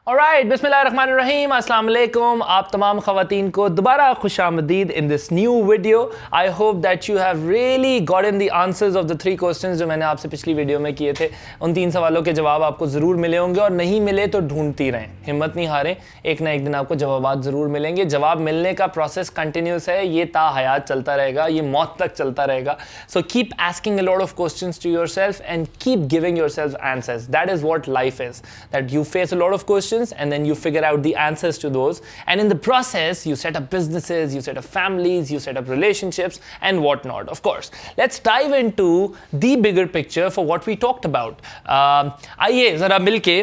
Alright, बिस्मिल्लाहिर्रहमानिर्रहीम, अस्सलाम वालेकुम। आप तमाम ख़वातीन को दोबारा खुशामदीद in this new video. I hope that you have really gotten the answers of the 3 questions जो मैंने आपसे पिछली वीडियो में किए थे। उन 3 सवालों के जवाब आपको ज़रूर मिले होंगे, और नहीं मिले तो ढूंढती रहें, हिम्मत नहीं हारें, एक ना एक दिन आपको जवाब ज़रूर मिलेंगे। जवाब मिलने का प्रोसेस कंटिन्यूस है, ये ता हयात चलता रहेगा, ये मौत तक चलता रहेगा। So keep asking a lot of questions to yourself and keep giving yourself answers. That is what life is, that you face a lot of questions and then you figure out the answers to those, and in the process you set up businesses, you set up families, you set up relationships and whatnot. Of course, let's dive into the bigger picture for what we talked about. आइए ज़रा मिलके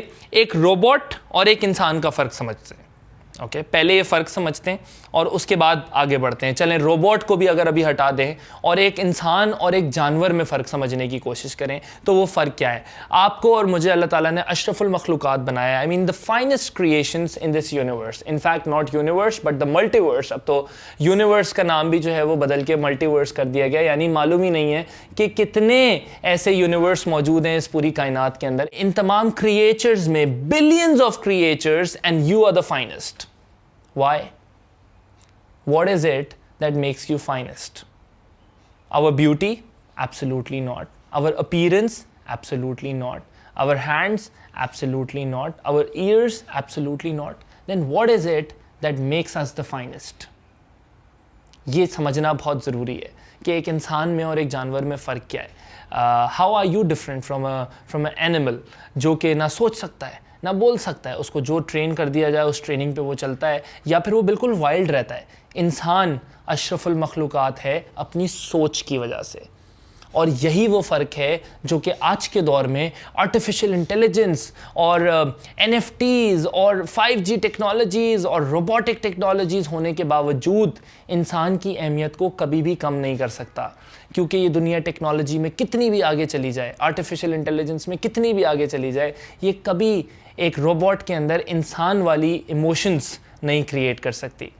एक robot और एक इंसान का फ़र्क समझते हैं। ओके, पहले ये फ़र्क समझते हैं और उसके बाद आगे बढ़ते हैं। चलें, रोबोट को भी अगर अभी हटा दें और एक इंसान और एक जानवर में फ़र्क समझने की कोशिश करें तो वो फ़र्क क्या है। आपको और मुझे अल्लाह ताला ने अशरफुल मखलूक़ात बनाया, I mean the finest creations in this universe. In fact not universe but the multiverse. अब तो यूनिवर्स का नाम भी जो है वो बदल के मल्टीवर्स कर दिया गया, यानी मालूम ही नहीं है कि कितने ऐसे यूनिवर्स मौजूद हैं इस पूरी कायनात के अंदर। इन तमाम क्रिएचर्स में billions of creatures and you are the finest. Why? What is it that makes you finest? Our beauty? Absolutely not. Our appearance? Absolutely not. Our hands? Absolutely not. Our ears? Absolutely not. Then what is it that makes us the finest? ये समझना बहुत ज़रूरी है कि एक इंसान में और एक जानवर में फ़र्क क्या है। How are you different from an animal जो कि ना सोच सकता है ना बोल सकता है, उसको जो ट्रेन कर दिया जाए उस ट्रेनिंग पे वो चलता है, या फिर वो बिल्कुल वाइल्ड रहता है। इंसान अशरफुल मखलूक़ात है अपनी सोच की वजह से, और यही वो फ़र्क है जो कि आज के दौर में आर्टिफिशियल इंटेलिजेंस और NFTs और 5G टेक्नोलॉजीज़ और रोबोटिक टेक्नोलॉजीज़ होने के बावजूद इंसान की अहमियत को कभी भी कम नहीं कर सकता। क्योंकि ये दुनिया टेक्नोलॉजी में कितनी भी आगे चली जाए, आर्टिफिशियल इंटेलिजेंस में कितनी भी आगे चली जाए, ये कभी एक रोबोट के अंदर इंसान वाली इमोशंस नहीं क्रिएट कर सकती,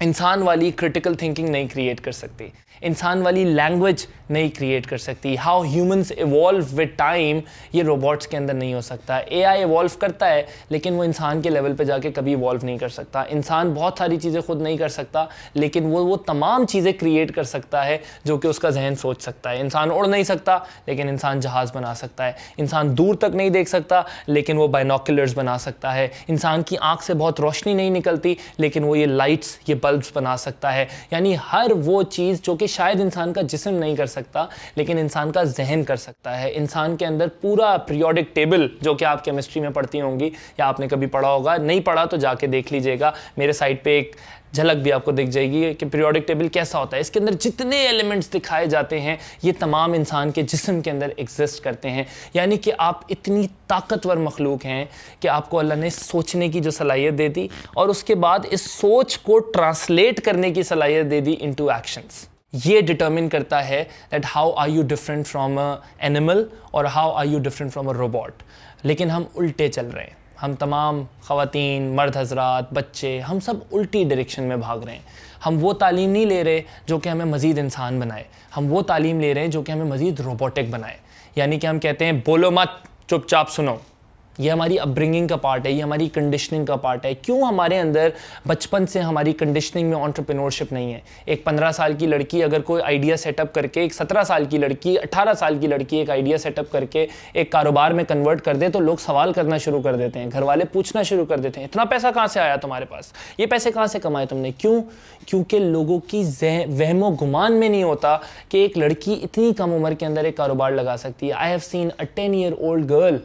इंसान वाली क्रिटिकल थिंकिंग नहीं क्रिएट कर सकती, इंसान वाली लैंग्वेज नहीं क्रिएट कर सकती। How humans evolve with time, ये रोबोट्स के अंदर नहीं हो सकता। AI इवॉल्व करता है लेकिन वो इंसान के लेवल पे जाके कभी इवॉल्व नहीं कर सकता। इंसान बहुत सारी चीज़ें खुद नहीं कर सकता, लेकिन वो तमाम चीज़ें क्रिएट कर सकता है जो कि उसका जहन सोच सकता है। इंसान उड़ नहीं सकता लेकिन इंसान जहाज़ बना सकता है। इंसान दूर तक नहीं देख सकता लेकिन वो बाइनोकुलर्स बना सकता है। इंसान की आँख से बहुत रोशनी नहीं निकलती लेकिन वो ये लाइट्स, ये बल्ब्स बना सकता है। यानी हर वो चीज़ जो कि शायद इंसान का जिस्म नहीं कर सकता लेकिन इंसान का जहन कर सकता है। इंसान के अंदर पूरा पीरियोडिक टेबल, जो कि आप केमिस्ट्री में पढ़ती होंगी या आपने कभी पढ़ा होगा, नहीं पढ़ा तो जाके देख लीजिएगा, मेरे साइट पे एक झलक भी आपको दिख जाएगी कि पीरियोडिक टेबल कैसा होता है। इसके अंदर जितने एलिमेंट्स दिखाए जाते हैं ये तमाम इंसान के जिस्म के अंदर एग्जिस्ट करते हैं। यानी कि आप इतनी ताकतवर मखलूक हैं कि आपको अल्लाह ने सोचने की जो सलाहियत दे दी और उसके बाद इस सोच को ट्रांसलेट करने की सलाहियत दे दी इनटू एक्शंस। ये डिटर्मिन करता है that how are you different from a animal और how are you different from a robot. लेकिन हम उल्टे चल रहे हैं। हम तमाम ख़वातीन, मर्द हज़रात, बच्चे, हम सब उल्टी डायरेक्शन में भाग रहे हैं। हम वो तालीम नहीं ले रहे जो कि हमें मज़ीद इंसान बनाए, हम वो तालीम ले रहे हैं जो कि हमें मज़ीद रोबोटिक बनाए। यानी कि हम कहते हैं बोलो मत, चुपचाप सुनो। ये हमारी अपब्रिंगिंग का पार्ट है, ये हमारी कंडीशनिंग का पार्ट है। क्यों हमारे अंदर बचपन से हमारी कंडीशनिंग में एंटरप्रेन्योरशिप नहीं है। एक 15 साल की लड़की अगर कोई आइडिया सेटअप करके, एक 17 साल की लड़की, 18 साल की लड़की एक आइडिया सेटअप करके एक कारोबार में कन्वर्ट कर दे तो लोग सवाल करना शुरू कर देते हैं, घर वाले पूछना शुरू कर देते हैं, इतना पैसा कहाँ से आया तुम्हारे पास, ये पैसे कहाँ से कमाए तुमने। क्यों? क्योंकि लोगों की वहमो गुमान में नहीं होता कि एक लड़की इतनी कम उम्र के अंदर एक कारोबार लगा सकती है। I have seen a 10-year-old girl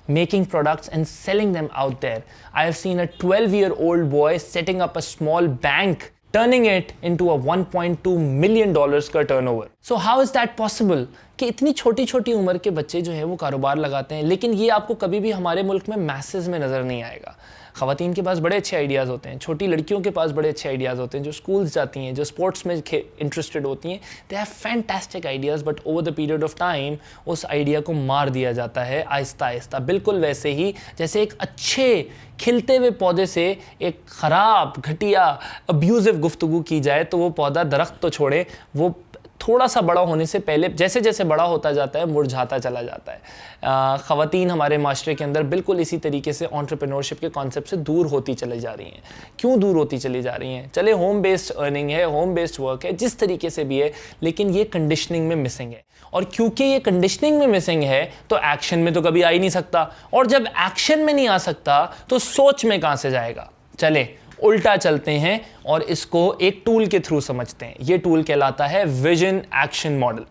making products and selling them out there. I have seen a 12-year-old boy setting up a small bank, turning it into a $1.2 million का turnover. So how is that possible? कि इतनी छोटी छोटी उम्र के बच्चे जो है वो कारोबार लगाते हैं, लेकिन ये आपको कभी भी हमारे मुल्क में मैसेज में नज़र नहीं आएगा। ख़वातीन के पास बड़े अच्छे आइडियाज़ होते हैं, छोटी लड़कियों के पास बड़े अच्छे आइडियाज़ होते हैं, जो स्कूल्स जाती हैं, जो स्पोर्ट्स में इंटरेस्टेड होती हैं, they have fantastic ideas, but over the period of time उस आइडिया को मार दिया जाता है आहिस्ता आहिस्ता। बिल्कुल वैसे ही जैसे एक अच्छे खिलते हुए पौधे से एक ख़राब, घटिया, अब्यूज़िव गुफ्तगू की जाए तो वो पौधा दरख्त तो छोड़े, वो थोड़ा सा बड़ा होने से पहले जैसे जैसे बड़ा होता जाता है मुरझाता चला जाता है। ख़वातीन हमारे माशरे के अंदर बिल्कुल इसी तरीके से एंटरप्रेन्योरशिप के कॉन्सेप्ट से दूर होती चली जा रही हैं। क्यों दूर होती चली जा रही हैं? चले होम बेस्ड अर्निंग है, होम बेस्ड वर्क है, जिस तरीके से भी है, लेकिन ये कंडीशनिंग में मिसिंग है। और क्योंकि ये कंडीशनिंग में मिसिंग है तो एक्शन में तो कभी आ ही नहीं सकता, और जब एक्शन में नहीं आ सकता तो सोच में कहाँ से जाएगा। चले उल्टा चलते हैं और इसको एक टूल के थ्रू समझते हैं। ये टूल कहलाता है विजन एक्शन मॉडल।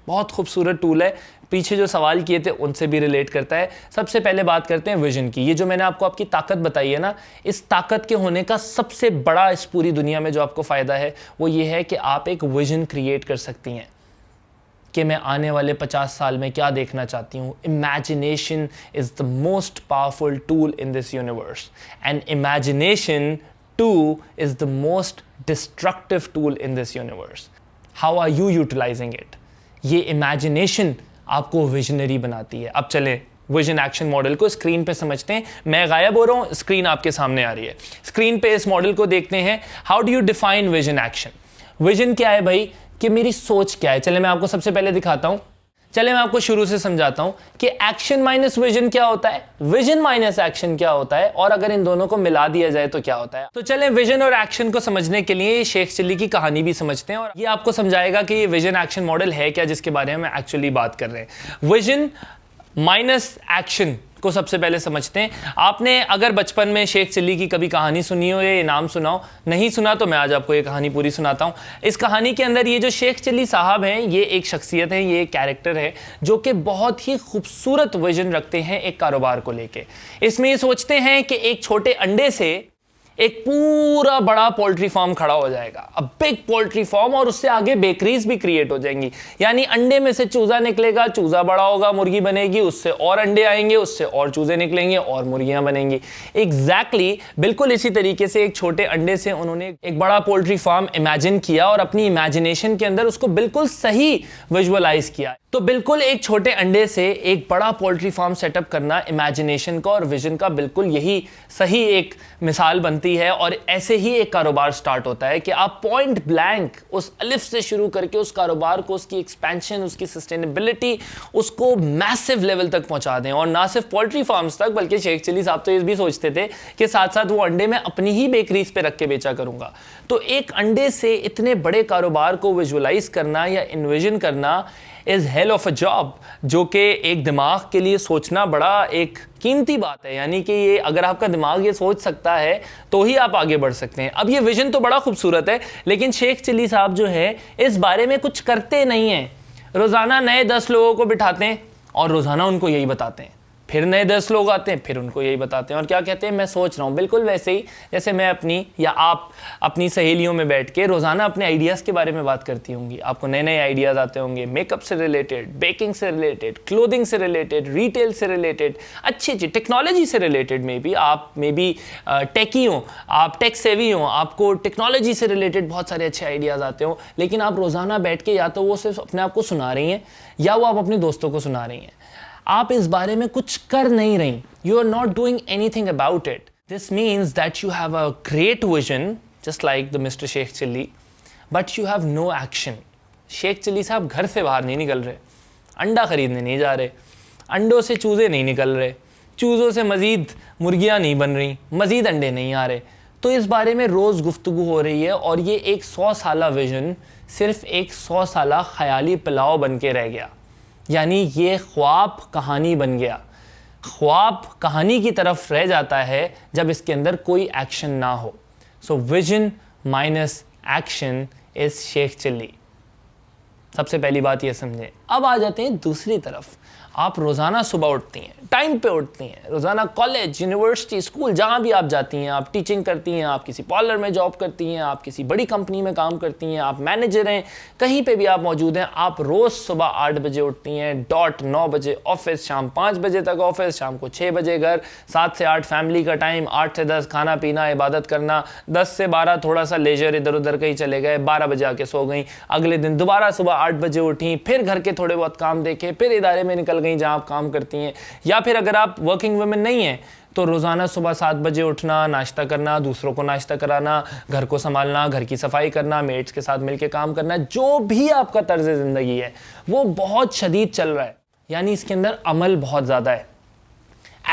बहुत खूबसूरत टूल है, पीछे जो सवाल किए थे उनसे भी रिलेट करता है। सबसे पहले बात करते हैं विजन की। ये जो मैंने आपको आपकी ताकत बताई है ना, इस ताकत के होने का सबसे बड़ा इस पूरी दुनिया में जो आपको फ़ायदा है वो ये है कि आप एक विजन क्रिएट कर सकती हैं कि मैं आने वाले 50 साल में क्या देखना चाहती हूँ। Imagination is the most powerful tool in this universe, and imagination too is the most destructive tool in this universe. How are you utilising it? ये इमेजिनेशन आपको विजनरी बनाती है। अब चलें विजन एक्शन मॉडल को स्क्रीन पे समझते हैं। मैं गायब हो रहा हूँ, स्क्रीन आपके सामने आ रही है। स्क्रीन पे इस मॉडल को देखते हैं। How do you define vision action? Vision क्या है भाई, कि मेरी सोच क्या है। चले मैं आपको सबसे पहले दिखाता हूं, चले मैं आपको शुरू से समझाता हूं कि एक्शन माइनस विजन क्या होता है, विजन माइनस एक्शन क्या होता है, और अगर इन दोनों को मिला दिया जाए तो क्या होता है। तो चलें विजन और एक्शन को समझने के लिए शेख चिल्ली की कहानी भी समझते हैं, और ये आपको समझाएगा कि ये विजन एक्शन मॉडल है क्या, जिसके बारे में हम एक्चुअली बात कर रहे हैं। विजन माइनस एक्शन को सबसे पहले समझते हैं। आपने अगर बचपन में शेख चिल्ली की कभी कहानी सुनी हो या ये नाम सुना हो, नहीं सुना तो मैं आज आपको ये कहानी पूरी सुनाता हूँ। इस कहानी के अंदर ये जो शेख चिल्ली साहब हैं, ये एक शख्सियत है, ये एक कैरेक्टर है जो कि बहुत ही खूबसूरत विजन रखते हैं एक कारोबार को लेके। इसमें ये सोचते हैं कि एक छोटे अंडे से एक पूरा बड़ा पोल्ट्री फार्म खड़ा हो जाएगा, अ बिग पोल्ट्री फार्म, और उससे आगे बेकरीज भी क्रिएट हो जाएंगी। यानी अंडे में से चूजा निकलेगा, चूजा बड़ा होगा, मुर्गी बनेगी, उससे और अंडे आएंगे, उससे और चूजे निकलेंगे और मुर्गियां बनेंगी। एग्जैक्टली बिल्कुल इसी तरीके से एक छोटे अंडे से उन्होंने एक बड़ा पोल्ट्री फार्म इमेजिन किया और अपनी इमेजिनेशन के अंदर उसको बिल्कुल सही विजुअलाइज किया। तो बिल्कुल एक छोटे अंडे से एक बड़ा पोल्ट्री फार्म सेटअप करना इमेजिनेशन का और विजन का बिल्कुल यही सही एक मिसाल बनती है। और ऐसे ही एक कारोबार स्टार्ट होता है कि आप पॉइंट ब्लैंक उस अलिफ से शुरू करके उस कारोबार को, उसकी एक्सपेंशन, उसकी सस्टेनेबिलिटी, उसको मैसिव लेवल तक पहुंचा दें। और ना सिर्फ पोल्ट्री फार्म्स तक, बल्कि शेख चिल्ली साहब तो ये भी सोचते थे कि साथ साथ वो अंडे मैं अपनी ही बेकरीज पे रख के बेचा करूंगा। तो एक अंडे से इतने बड़े कारोबार को विजुअलाइज करना या इन्विजन करना is hell of a job, जो कि एक दिमाग के लिए सोचना बड़ा एक कीमती बात है। यानी कि ये अगर आपका दिमाग ये सोच सकता है तो ही आप आगे बढ़ सकते हैं। अब ये विजन तो बड़ा खूबसूरत है, लेकिन शेख चिल्ली साहब जो है इस बारे में कुछ करते नहीं हैं। रोज़ाना नए 10 लोगों को बिठाते हैं और रोज़ाना उनको यही बताते हैं, फिर नए 10 लोग आते हैं, फिर उनको यही बताते हैं और क्या कहते हैं, मैं सोच रहा हूँ। बिल्कुल वैसे ही जैसे मैं अपनी या आप अपनी सहेलियों में बैठ के रोज़ाना अपने आइडियाज़ के बारे में बात करती होंगी। आपको नए नए आइडियाज़ आते होंगे, मेकअप से रिलेटेड, बेकिंग से रिलेटेड, क्लोथिंग से रिलेटेड, रिटेल से रिलेटेड, अच्छी अच्छी टेक्नोलॉजी से रिलेटेड। आप मे बी टेकी हो, आप टेक सेवी हो, आपको टेक्नोलॉजी से रिलेटेड बहुत सारे अच्छे आइडियाज़ आते हो, लेकिन आप रोज़ाना बैठ के या तो वो सिर्फ अपने आप को सुना रही हैं या वो आप अपने दोस्तों को सुना रही हैं। आप इस बारे में कुछ कर नहीं रही। You are not doing anything about it. This means that you have a great vision just like the mister Sheikh Chilli, but you have no action. Sheikh Chilli साहब घर से बाहर नहीं निकल रहे, अंडा खरीदने नहीं जा रहे, अंडों से चूज़े नहीं निकल रहे, चूज़ों से मज़ीद मुर्गियाँ नहीं बन रही, मज़ीद अंडे नहीं आ रहे। तो इस बारे में रोज़ गुफ्तगू हो रही है और ये एक 100 साला विजन सिर्फ एक 100 साला ख़याली पुलाव बन के रह गया। यानी ये ख्वाब कहानी बन गया। ख्वाब कहानी की तरफ रह जाता है जब इसके अंदर कोई एक्शन ना हो। So vision minus action is Sheikh Chilli. सबसे पहली बात ये समझें। अब आ जाते हैं दूसरी तरफ। आप रोज़ाना सुबह उठती हैं, टाइम पे उठती हैं, रोज़ाना कॉलेज, यूनिवर्सिटी, स्कूल जहाँ भी आप जाती हैं, आप टीचिंग करती हैं, आप किसी पार्लर में जॉब करती हैं, आप किसी बड़ी कंपनी में काम करती हैं, आप मैनेजर हैं, कहीं पे भी आप मौजूद हैं, आप रोज़ सुबह 8 बजे उठती हैं, डॉट 9 बजे ऑफिस, शाम 5 बजे तक ऑफिस, शाम को 6 बजे घर, 7 से 8 फैमिली का टाइम, 8 से 10 खाना पीना, इबादत करना, 10 से 12 थोड़ा सा लेजर, इधर उधर कहीं चले गए, 12 बजे आके सो गई, अगले दिन दोबारा सुबह 8 बजे उठी, फिर घर के थोड़े बहुत काम देखे, फिर इदारे में निकल कहीं जहाँ आप काम करती हैं, या फिर अगर आप वर्किंग वुमेन नहीं हैं तो रोज़ाना सुबह 7 बजे उठना, नाश्ता करना, दूसरों को नाश्ता कराना, घर को संभालना, घर की सफाई करना, मेट्स के साथ मिलकर काम करना, जो भी आपका तर्ज ज़िंदगी है वो बहुत शदीद चल रहा है। यानी इसके अंदर अमल बहुत ज़्यादा है,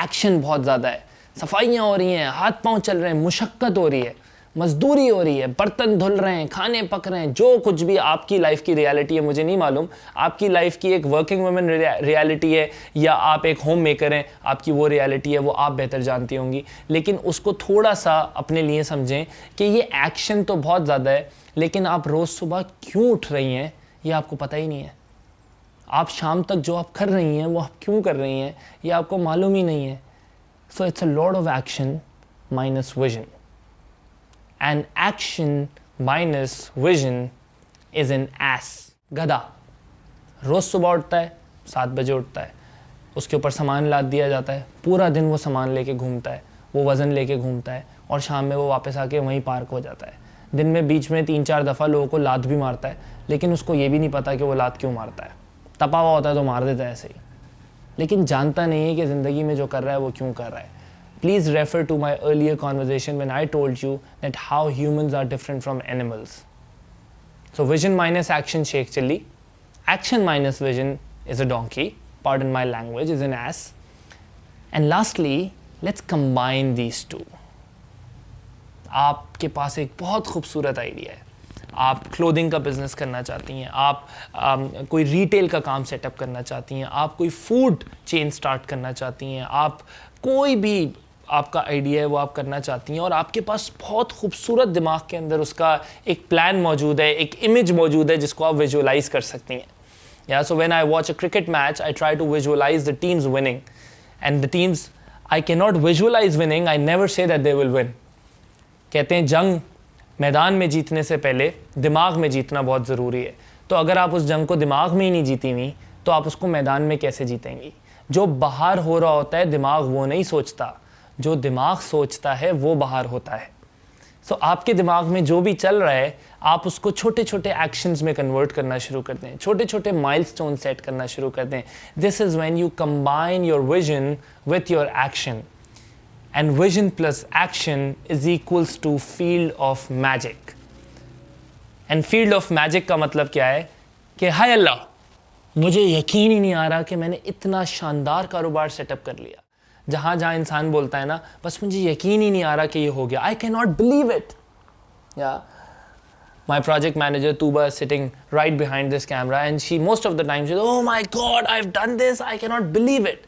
एक्शन बहुत ज़्यादा है, सफाइयाँ हो रही हैं, हाथ पाँव चल रहे हैं, मुशक्क़त हो रही है, मजदूरी हो रही है, बर्तन धुल रहे हैं, खाने पक रहे हैं, जो कुछ भी आपकी लाइफ की रियलिटी है, मुझे नहीं मालूम आपकी लाइफ की एक वर्किंग वुमेन रियलिटी है या आप एक होम मेकर हैं, आपकी वो रियलिटी है, वो आप बेहतर जानती होंगी। लेकिन उसको थोड़ा सा अपने लिए समझें कि ये एक्शन तो बहुत ज़्यादा है, लेकिन आप रोज़ सुबह क्यों उठ रही हैं ये आपको पता ही नहीं है। आप शाम तक जो आप कर रही हैं वो आप क्यों कर रही हैं ये आपको मालूम ही नहीं है। So it's a lot of action minus vision, and action minus vision is an ass, गधा। रोज़ सुबह उठता है, 7 बजे उठता है, उसके ऊपर सामान लाद दिया जाता है, पूरा दिन वो सामान लेके घूमता है, वो वज़न लेके घूमता है और शाम में वो वापस आके वहीं पार्क हो जाता है। दिन में बीच में 3-4 दफ़ा लोगों को लात भी मारता है, लेकिन उसको ये भी नहीं पता कि वो लात क्यों मारता है। तपा हुआ होता है तो मार देता है ऐसे ही, लेकिन जानता नहीं है कि ज़िंदगी में जो कर रहा है वो क्यों कर रहा है। Please refer to my earlier conversation when I told you that how humans are different from animals. So vision minus action, Sheikh Chilli. Action minus vision is a donkey. Pardon my language, is an ass. And lastly, let's combine these two. आपके पास एक बहुत खूबसूरत idea है, आप clothing का business करना चाहती हैं, आप कोई रिटेल का काम सेटअप करना चाहती हैं, आप कोई फूड चेन स्टार्ट करना चाहती हैं, आप कोई भी आपका आइडिया है वो आप करना चाहती हैं और आपके पास बहुत खूबसूरत दिमाग के अंदर उसका एक प्लान मौजूद है, एक इमेज मौजूद है जिसको आप विजुअलाइज कर सकती हैं। या so when I watch a cricket match I try to visualise the teams winning and the teams I can not visualise winning, I never say that they will win. कहते हैं जंग मैदान में जीतने से पहले दिमाग में जीतना बहुत ज़रूरी है। तो अगर आप उस जंग को दिमाग में ही नहीं जीती हुई तो आप उसको मैदान में कैसे जीतेंगी। जो बाहर हो रहा होता है दिमाग वो नहीं सोचता, जो दिमाग सोचता है वो बाहर होता है। सो आपके दिमाग में जो भी चल रहा है आप उसको छोटे छोटे एक्शंस में कन्वर्ट करना शुरू करते हैं, छोटे छोटे माइलस्टोन सेट करना शुरू करते हैं। This is when you combine your vision with your action, and vision plus action is equals to field of magic. And field of magic का मतलब क्या है कि हाय अल्लाह, मुझे यकीन ही नहीं आ रहा कि मैंने इतना शानदार कारोबार सेटअप कर लिया। जहाँ जहाँ इंसान बोलता है ना बस मुझे यकीन ही नहीं आ रहा कि ये हो गया, I can not believe it. या my project manager Tuba is sitting right behind this camera and she most of the time says, oh my god, I've done this, I cannot believe it.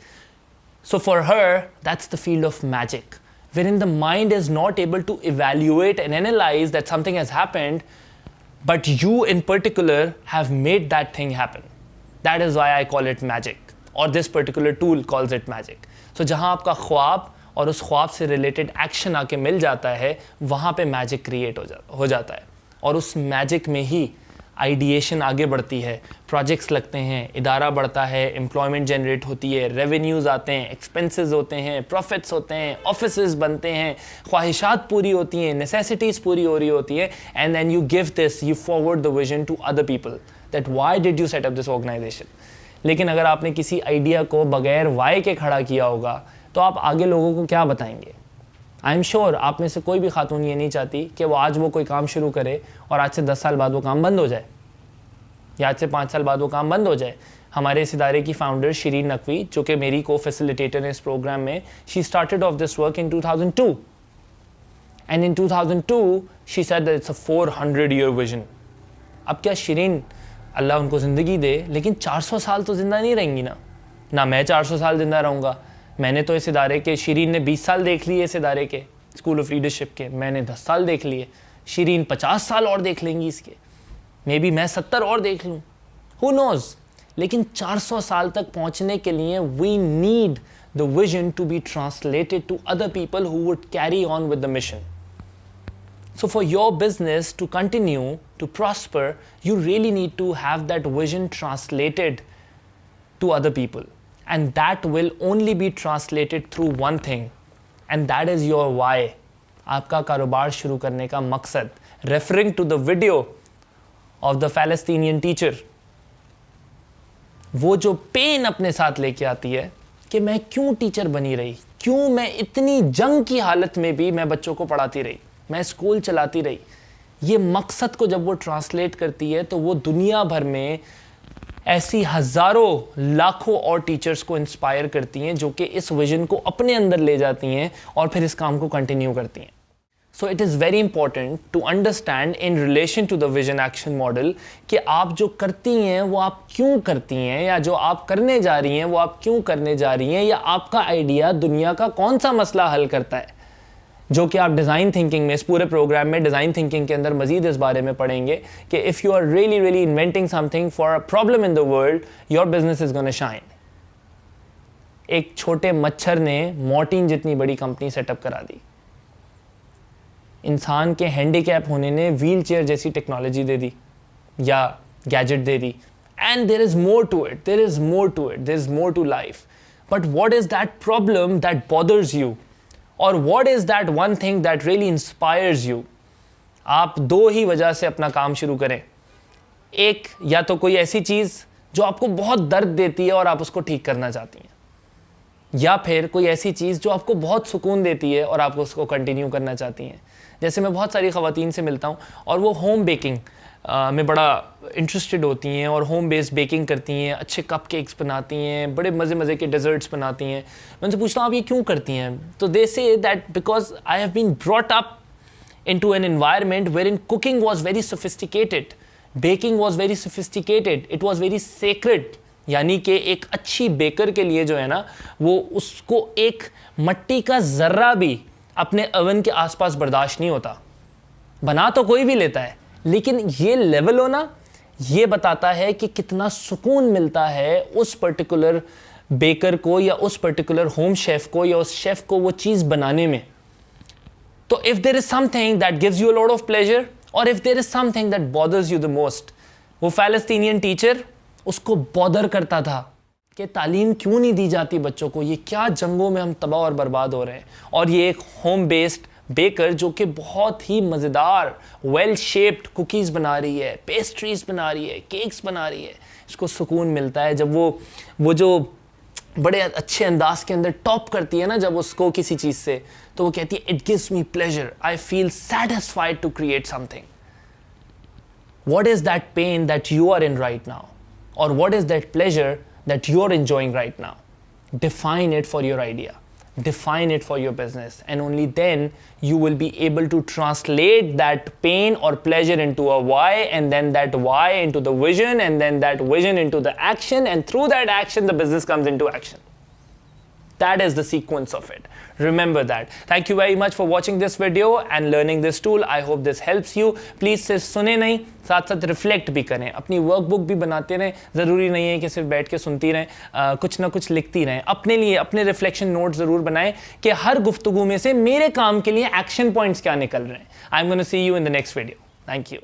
So for her that's the field of magic, wherein the mind is not able to evaluate and analyze that something has happened, but you in particular have made that thing happen. That is why I call it magic, or this particular tool calls it magic. So जहाँ आपका ख्वाब और उस ख्वाब से related action आके मिल जाता है वहाँ पे मैजिक क्रिएट हो जाता है और उस मैजिक में ही आइडिएशन आगे बढ़ती है, प्रोजेक्ट्स लगते हैं, इदारा बढ़ता है, एम्प्लॉयमेंट जनरेट होती है, रेवेन्यूज़ आते हैं, एक्सपेंसेस होते हैं, प्रॉफिट्स होते हैं, ऑफिसेस बनते हैं, ख्वाहिशात पूरी होती हैं, नेसेसिटीज़ पूरी हो रही होती है, and then you give this, you forward the vision to other people that why did you set up this organization. लेकिन अगर आपने किसी आइडिया को बगैर वाई के खड़ा किया होगा तो आप आगे लोगों को क्या बताएंगे। आई एम श्योर आप में से कोई भी खातून ये नहीं चाहती कि वो आज वो कोई काम शुरू करे और आज से 10 साल बाद वो काम बंद हो जाए या आज से 5 साल बाद वो काम बंद हो जाए। हमारे इस इदारे की फाउंडर शिरीन नकवी, जो कि मेरी को फैसिलिटेटर है इस प्रोग्राम में, she started off this work in 2002 and in 2002 she said that it's a 400 year vision. अब क्या शिरीन, अल्लाह उनको ज़िंदगी दे, लेकिन 400 साल तो ज़िंदा नहीं रहेंगी ना मैं 400 साल ज़िंदा रहूँगा। मैंने तो इस इदारे के, शिरीन ने 20 साल देख लिए इस इदारे के स्कूल ऑफ लीडरशिप के, मैंने 10 साल देख लिए, शिरीन 50 साल और देख लेंगी इसके, मे बी मैं 70 और देख लूँ, हु नोज़। लेकिन 400 साल तक पहुँचने के लिए we need the vision to be translated to other people who would carry on with the mission. So for your business to continue to prosper, you really need to have that vision translated to other people. And that will only be translated through one thing. And that is your why. आपका कारोबार शुरू करने का मकसद. Referring to the video of the Palestinian teacher. वो जो pen अपने साथ लेके आती है कि मैं क्यों टीचर बनी रही, क्यों मैं इतनी जंग की हालत में भी मैं बच्चों को पढ़ाती रही, मैं स्कूल चलाती रही, ये मकसद को जब वो ट्रांसलेट करती है तो वो दुनिया भर में ऐसी हज़ारों लाखों और टीचर्स को इंस्पायर करती हैं जो कि इस विजन को अपने अंदर ले जाती हैं और फिर इस काम को कंटिन्यू करती हैं. So it is very important to understand in relation to the vision action model कि आप जो करती हैं वो आप क्यों करती हैं, या जो आप करने जा रही हैं वो आप क्यों करने जा रही हैं, या आपका आइडिया दुनिया का कौन सा मसला हल करता है, जो कि आप डिज़ाइन थिंकिंग में, इस पूरे प्रोग्राम में डिज़ाइन थिंकिंग के अंदर मजीद इस बारे में पढ़ेंगे कि if you are really really inventing something for a problem in the world, your business is gonna shine. एक छोटे मच्छर ने मॉर्टिन जितनी बड़ी कंपनी सेटअप करा दी. इंसान के हैंडीकैप होने ने व्हील चेयर जैसी टेक्नोलॉजी दे दी या गैजेट दे दी. And there is more to it, there is more to it, there is more to life. But what is that problem that bothers you, और what is that one thing that really inspires you? आप दो ही वजह से अपना काम शुरू करें. एक, या तो कोई ऐसी चीज़ जो आपको बहुत दर्द देती है और आप उसको ठीक करना चाहती हैं, या फिर कोई ऐसी चीज़ जो आपको बहुत सुकून देती है और आप उसको कंटिन्यू करना चाहती हैं. जैसे मैं बहुत सारी ख़वातीन से मिलता हूँ और वो होम बेकिंग में बड़ा इंटरेस्टेड होती हैं और होम बेस्ड बेकिंग करती हैं, अच्छे कप केक्स बनाती हैं, बड़े मज़े के डेजर्ट्स बनाती हैं. मैं उनसे पूछता हूँ आप ये क्यों करती हैं, तो they say that because I have been brought up into an environment where in cooking was very sophisticated, baking was very sophisticated, it was very sacred. यानी कि एक अच्छी बेकर के लिए जो है ना, वो उसको एक मट्टी का ज़र्रा भी अपने अवन के आसपास बर्दाश्त नहीं होता. बना तो कोई भी लेता है, लेकिन ये लेवल होना ये बताता है कि कितना सुकून मिलता है उस पर्टिकुलर बेकर को या उस पर्टिकुलर होम शेफ को या उस शेफ को वो चीज़ बनाने में. तो if there is something that gives you a lot of pleasure और if there is something that bothers you the most, वो फ़लस्तीनियन टीचर उसको बॉदर करता था कि तालीम क्यों नहीं दी जाती बच्चों को, ये क्या जंगों में हम तबाह और बर्बाद हो रहे हैं. और ये एक होम बेस्ड बेकर जो कि बहुत ही मज़ेदार वेल शेप्ड कुकीज़ बना रही है, पेस्ट्रीज़ बना रही है, केक्स बना रही है, इसको सुकून मिलता है जब वो जो बड़े अच्छे अंदाज के अंदर टॉप करती है ना जब उसको किसी चीज़ से, तो वो कहती है it gives me pleasure, I feel satisfied to create something. What is that pain that you are in right now, और what is that pleasure that you're enjoying right now? Define it for your idea, define it for your business, and only then you will be able to translate that pain or pleasure into a why, and then that why into the vision, and then that vision into the action, and through that action the business comes into action. That is the sequence of it. Remember that. Thank you very much for watching this video and learning this tool. I hope this helps you. Please सिर्फ सुने नहीं, साथ साथ reflect भी करें, अपनी workbook भी बनाते रहें. ज़रूरी नहीं है कि सिर्फ बैठ के सुनती रहें, कुछ ना कुछ लिखती रहें. अपने लिए अपने रिफ्लेक्शन नोट ज़रूर बनाएं कि हर गुफ्तगू में से मेरे काम के लिए एक्शन पॉइंट्स क्या निकल रहे हैं. I am gonna see you in the next video. Thank you.